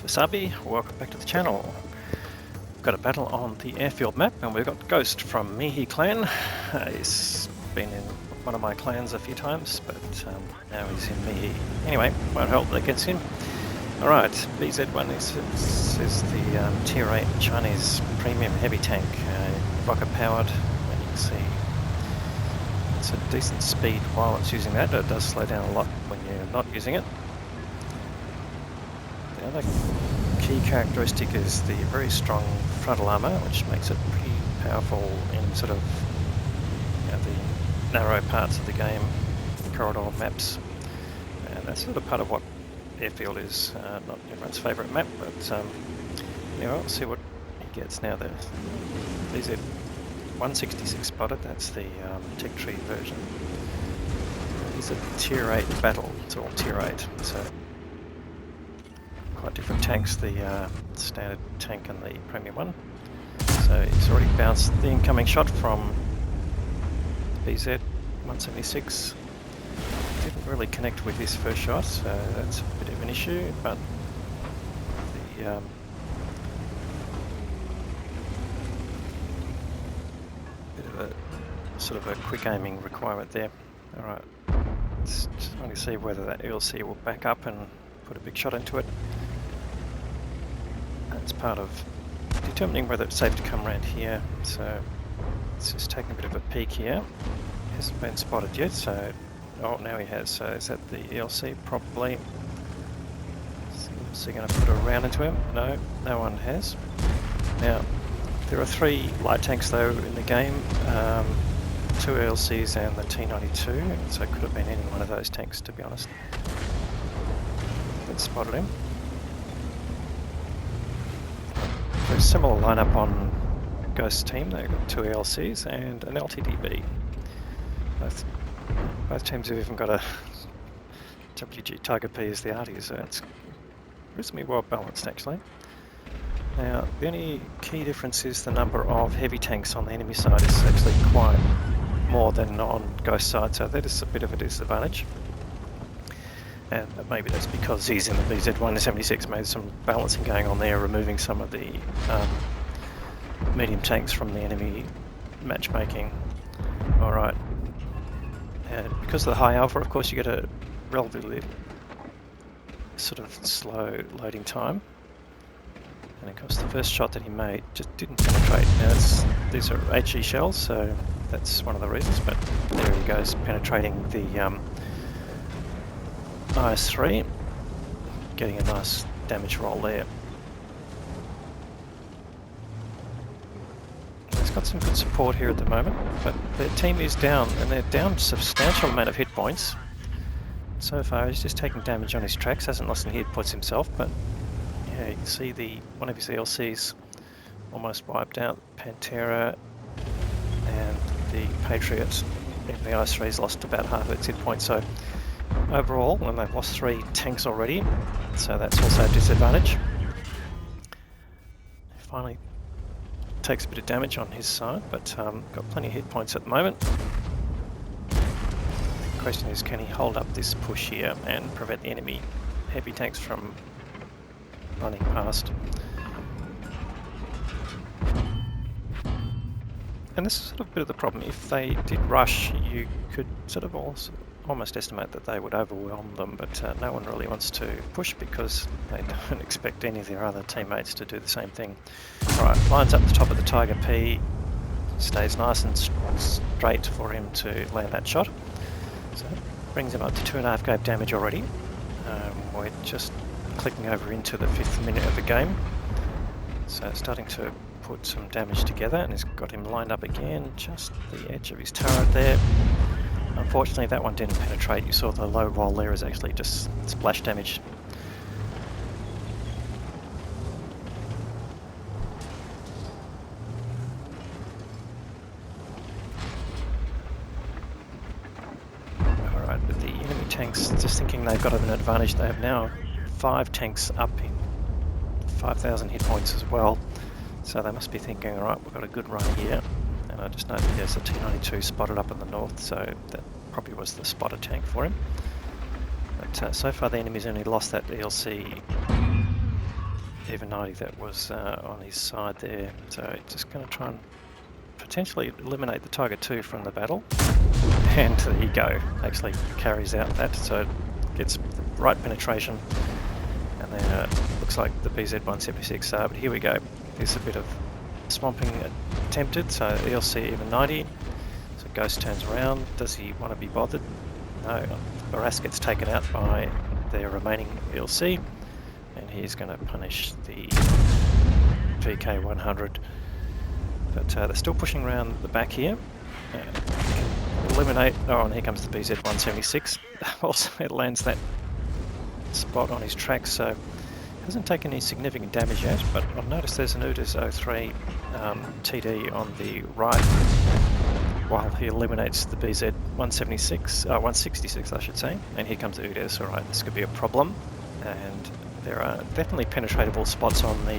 Wasabi, welcome back to the channel. We've got a battle on the airfield map and we've got Ghost from Mihi clan. He's been in one of my clans a few times, but now he's in Mihi. Anyway, won't help against him. Alright, BZ1 is the tier 8 Chinese premium heavy tank, rocket powered, and you can see it's a decent speed while it's using that. It does slow down a lot when you're not using it. The other key characteristic is the very strong frontal armour, which makes it pretty powerful in sort of the narrow parts of the game, corridor maps, and that's sort of part of what airfield is. Not everyone's favourite map, but anyway, we'll see what he gets now. The BZ 166 spotted, that's the tech tree version. These are tier 8 battle, it's all tier 8, so quite different tanks, the standard tank and the premium one. So he's already bounced the incoming shot from BZ 176. Didn't really connect with his first shot, so that's a bit of an issue, but the bit of a sort of a quick aiming requirement there. Alright, just trying to see whether that ELC will back up and put a big shot into it. That's part of determining whether it's safe to come around here, so it's just taking a bit of a peek here. Hasn't been spotted yet, so oh, now he has. So is that the ELC? Probably. Is he going to put a round into him? No, no one has. Now, there are 3 light tanks though in the game, 2 ELCs and the T92, so it could have been any one of those tanks, to be honest. That spotted him. Very similar lineup on Ghost's team. They've got 2 ELCs and an LTDB. Both teams have even got a WG Tiger P as the arty, so it's reasonably well balanced actually. Now, the only key difference is the number of heavy tanks on the enemy side is actually quite more than on Ghost's side, so that is a bit of a disadvantage. And maybe that's because he's in the BZ176, made some balancing going on there, removing some of the medium tanks from the enemy matchmaking. Alright. And because of the high alpha, of course, you get a relatively sort of slow loading time. And of course, the first shot that he made just didn't penetrate. Now, these are HE shells, so that's one of the reasons, but there he goes, penetrating the IS-3, getting a nice damage roll there. He's got some good support here at the moment, but their team is down, and they're down a substantial amount of hit points. So far he's just taking damage on his tracks, hasn't lost any hit points himself, but yeah, you can see one of his ELCs almost wiped out, Pantera and the Patriot. Even the IS-3's lost about half of its hit points, so overall, and they've lost 3 tanks already, so that's also a disadvantage. Finally takes a bit of damage on his side, but got plenty of hit points at the moment. The question is, can he hold up this push here and prevent the enemy heavy tanks from running past? And this is sort of a bit of the problem. If they did rush, you could sort of almost estimate that they would overwhelm them, but no one really wants to push because they don't expect any of their other teammates to do the same thing. Alright, lines up the top of the Tiger P, stays nice and straight for him to land that shot. So brings him up to 2.5 damage already. We're just clicking over into the 5th minute of the game, so starting to put some damage together, and he's got him lined up again, just the edge of his turret there. Unfortunately, that one didn't penetrate. You saw the low roll there is actually just splash damage. Alright, but the enemy tanks, just thinking they've got an advantage, they have now 5 tanks up in 5,000 hit points as well. So they must be thinking, alright, we've got a good run here. And I just know that there's a T92 spotted up in the north, so that probably was the spotter tank for him. But so far the enemy's only lost that ELC even 90 that was on his side there. So just going to try and potentially eliminate the Tiger 2 from the battle. And there you go, actually carries out that, so it gets the right penetration. And then looks like the BZ-176, but here we go. There's a bit of swamping attempted, so ELC even 90. So Ghost turns around. Does he want to be bothered? No. Barras gets taken out by their remaining ELC, and he's going to punish the VK-100. But they're still pushing around the back here. Can eliminate. Oh, and here comes the BZ-176. Also, it lands that spot on his track, so hasn't taken any significant damage yet, but I've noticed there's an UDES 03 TD on the right while he eliminates the BZ-176, 166 I should say, and here comes the UDES. Alright, this could be a problem, and there are definitely penetratable spots on the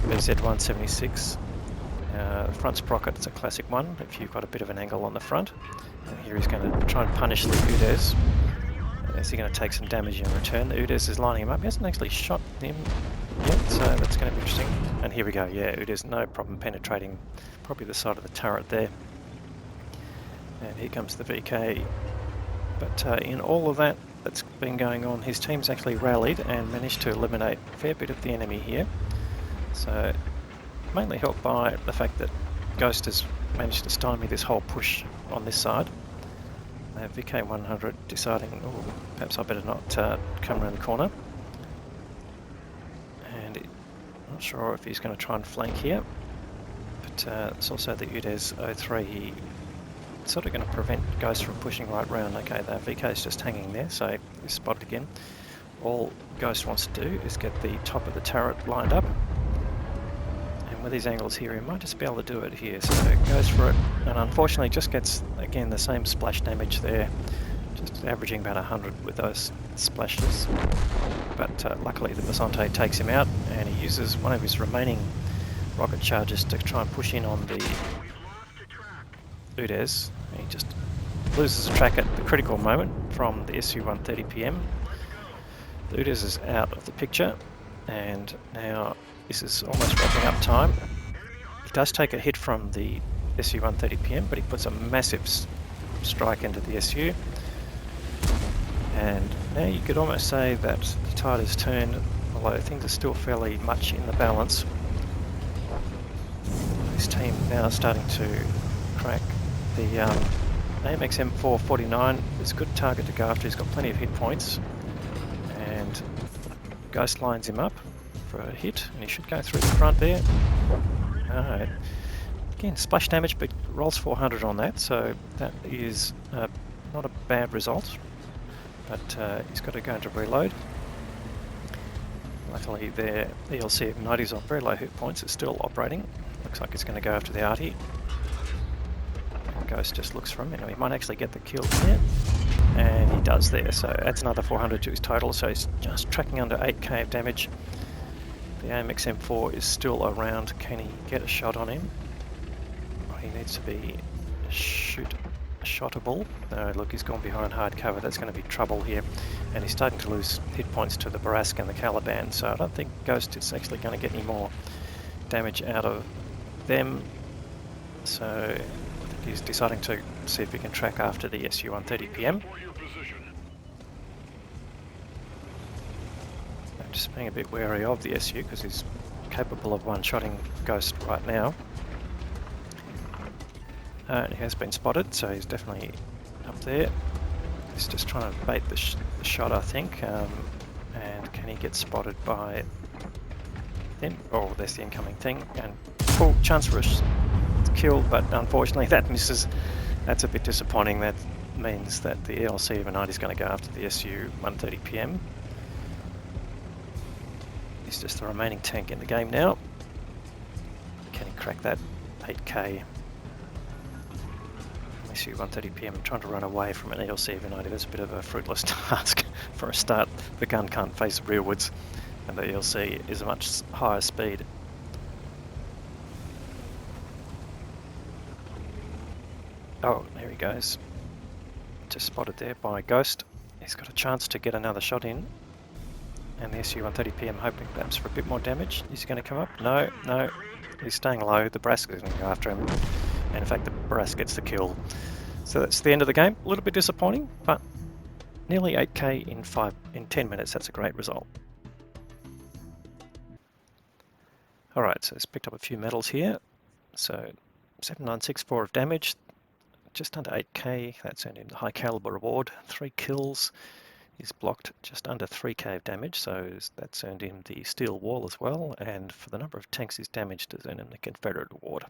BZ-176. Front sprocket, it's a classic one if you've got a bit of an angle on the front, and here he's going to try and punish the UDES. Is he going to take some damage in return? The UDES is lining him up. He hasn't actually shot him yet, so that's going to be interesting. And here we go. Yeah, UDES, no problem penetrating probably the side of the turret there. And here comes the VK. But in all of that that's been going on, his team's actually rallied and managed to eliminate a fair bit of the enemy here. So mainly helped by the fact that Ghost has managed to stymie this whole push on this side. VK-100 deciding, oh, perhaps I better not come around the corner. And I'm not sure if he's going to try and flank here. But it's also the UDES 03. He's sort of going to prevent Ghost from pushing right round. Okay, the VK is just hanging there, so he's spotted again. All Ghost wants to do is get the top of the turret lined up. And with these angles here, he might just be able to do it here. So it goes for it, and unfortunately just gets, again, the same splash damage there. Just averaging about 100 with those splashes. But luckily the Basante takes him out, and he uses one of his remaining rocket charges to try and push in on the UDES. He just loses track at the critical moment from the SU-130 PM. The UDES is out of the picture, and now this is almost wrapping up time. He does take a hit from the SU-130 PM, but he puts a massive strike into the SU. And now you could almost say that the tide has turned, although things are still fairly much in the balance. This team now starting to crack. The AMX M449 is a good target to go after. He's got plenty of hit points, and Ghost lines him up for a hit, and he should go through the front there. Alright. Again, splash damage, but rolls 400 on that, so that is not a bad result. But he's got to go into reload. Luckily their ELC of 90s on very low hit points is still operating. Looks like he's going to go after the arty. Ghost just looks for him. He might actually get the kill here, and he does there, so adds another 400 to his total, so he's just tracking under 8k of damage. The AMX M4 is still around. Can he get a shot on him? Oh, he needs to be shottable. No, look, he's gone behind hard cover. That's going to be trouble here, and he's starting to lose hit points to the Barask and the Caliban, so I don't think Ghost is actually going to get any more damage out of them. So he's deciding to see if he can track after the SU-130 PM. I'm just being a bit wary of the SU because he's capable of one-shotting Ghost right now. He has been spotted, so he's definitely up there. He's just trying to bait the shot, I think. And can he get spotted by them? Oh, there's the incoming thing. And oh, chance for a kill, but unfortunately that misses. That's a bit disappointing. That means that the ELC of a 90 is going to go after the SU-130 PM. He's just the remaining tank in the game now. Can he crack that 8k? SU-130 PM trying to run away from an ELC of a 90. That's a bit of a fruitless task for a start. The gun can't face rearwards, and the ELC is a much higher speed. Oh, there he goes. Just spotted there by Ghost. He's got a chance to get another shot in. and the SU-130PM hoping perhaps for a bit more damage. Is he going to come up? No, no. He's staying low. The Brask is going to go after him. And in fact, the Brask gets the kill. So that's the end of the game. A little bit disappointing, but nearly 8k in 10 minutes. That's a great result. Alright, so it's picked up a few medals here. So 7964 of damage, just under 8k. That's earned him the high caliber reward. 3 kills. He's blocked just under 3k of damage, so that's earned him the steel wall as well. And for the number of tanks he's damaged, has earned him the Confederate award.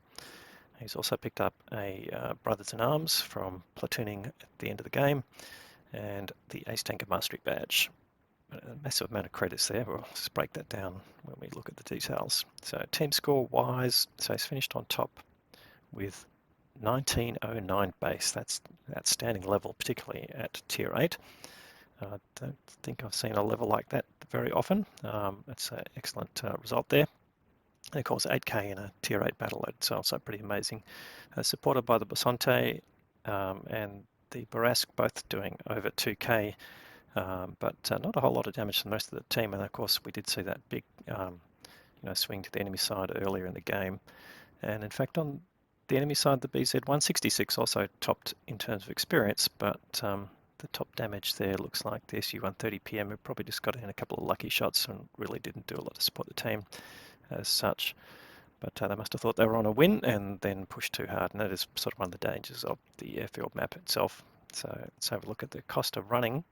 He's also picked up a Brothers in Arms from platooning at the end of the game, and the Ace Tanker Mastery badge. A massive amount of credits there. We'll just break that down when we look at the details. So team score wise, so he's finished on top with 1909 base. That's an outstanding level, particularly at tier 8. I don't think I've seen a level like that very often. It's an excellent result there. And of course 8k in a tier 8 battle load, so also pretty amazing. Supported by the Basante and the Barask, both doing over 2k. But not a whole lot of damage from the rest of the team, and of course we did see that big swing to the enemy side earlier in the game. And in fact on the enemy side the BZ-166 also topped in terms of experience, but the top damage there looks like the SU-130PM who probably just got in a couple of lucky shots and really didn't do a lot to support the team as such. But they must have thought they were on a win and then pushed too hard, and that is sort of one of the dangers of the airfield map itself. So let's have a look at the cost of running.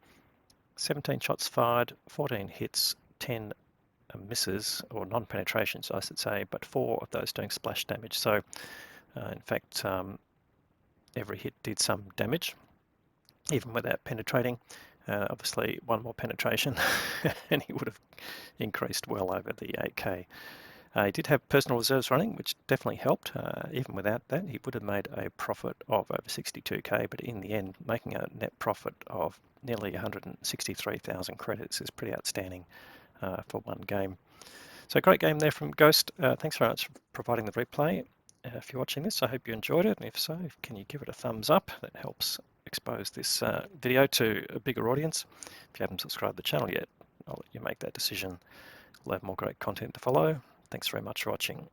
17 shots fired, 14 hits, 10 misses, or non-penetrations I should say, but 4 of those doing splash damage. So in fact every hit did some damage, even without penetrating. Obviously one more penetration and he would have increased well over the 8k. He did have personal reserves running, which definitely helped. Even without that, he would have made a profit of over 62k, but in the end, making a net profit of nearly 163,000 credits is pretty outstanding for one game. So great game there from Ghost. Thanks very much for providing the replay. If you're watching this, I hope you enjoyed it, and if so, can you give it a thumbs up? That helps expose this video to a bigger audience. If you haven't subscribed to the channel yet, I'll let you make that decision. We'll have more great content to follow. Thanks very much for watching.